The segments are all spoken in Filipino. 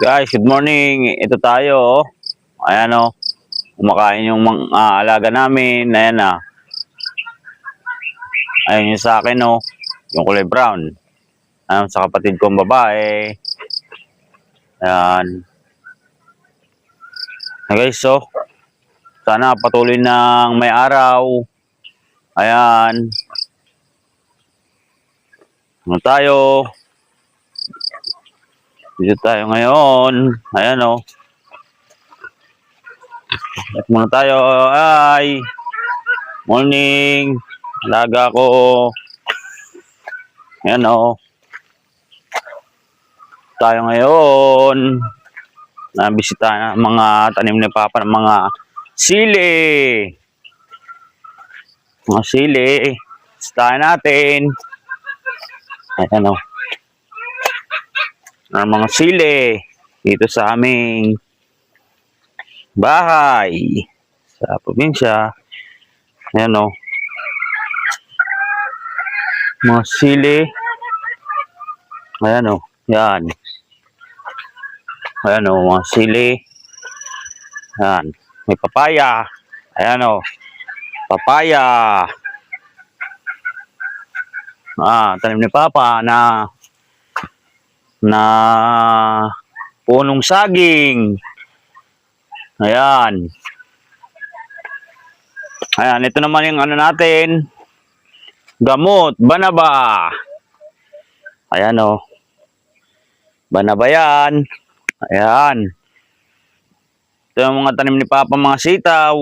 Guys, good morning. Ito tayo, oh. Ayan, oh. Kumakain yung mga alaga namin. Ayan na. Ayan yung sa akin, oh. Yung kulay brown. Ayan, sa kapatid kong babae. Ayan. Ayan guys, oh. Sana patuloy ng may araw. Ayan. Ano tayo? Dito tayo ngayon. Ayan, oh. At muna tayo. Ay. Morning. Alaga ko. Ayan, oh. Tayo ngayon. Nabisita ng mga tanim ni Papa ng mga sili. Mga sili. Bisitahin natin. Ayan, oh. Ang mga sili dito sa aming bahay sa probinsya. Ayan, oh. Mga sili. Ayan, oh. Yan. Ayan, oh. Mga sili. Ayan. May papaya. Ayan, oh. Papaya. Tanim ni Papa na punong saging. Ayan. Ayan, ito naman yung ano natin. Gamot, banaba. Ayan, oh. Banaba yan. Ayan. Ito yung mga tanim ni Papa, mga sitaw.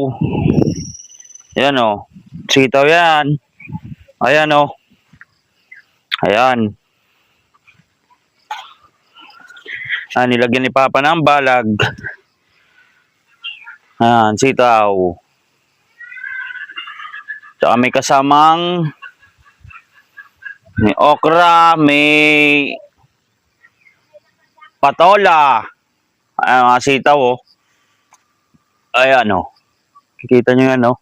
Ayan, oh. Sitaw yan. Ayan, oh. Ayan. Nilagyan ni Papa ng balag. Ayan, sitaw. Tsaka may kasamang may okra, may patola. Ayan, mga sitaw, oh. Ayan, oh. Kikita nyo yan, oh.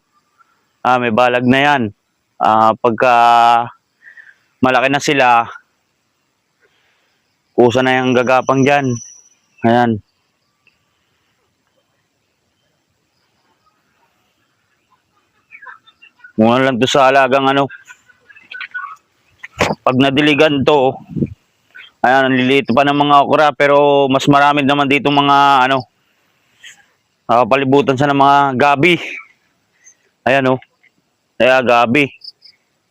May balag na yan. Pagka malaki na sila, kusa na yung gagapang dyan. Ayan. Muna lang to sa alagang ano. Pag nadiligan to, ayan, naliliit pa ng mga okra, pero mas marami naman dito mga ano, palibutan sa ng mga gabi. Ayan, oh. Ayan, gabi.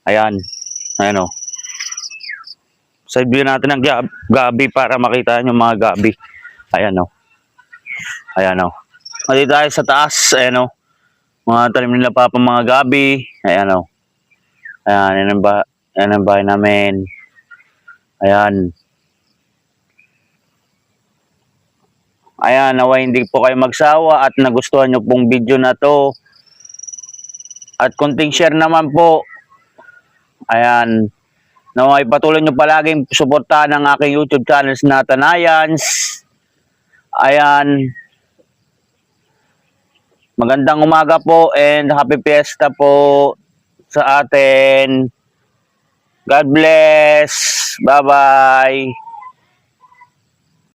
Ayan. Ayan, oh. Side view natin ng gabi para makita nyo mga gabi. Ayan, oh. Ayan, oh. Dito tayo sa taas. Ayan, oh. Mga tanim nila Papa mga gabi. Ayan, oh. Ayan, yan ang bahay namin. Ayan. Ayan, nawa hindi po kayo magsawa at nagustuhan nyo pong video na to. At konting share naman po. Ayan. Nawa ipatuloy nyo palaging suportahan ang aking YouTube channel na Tanayans. Ayan. Magandang umaga po and happy fiesta po sa atin. God bless. Bye-bye.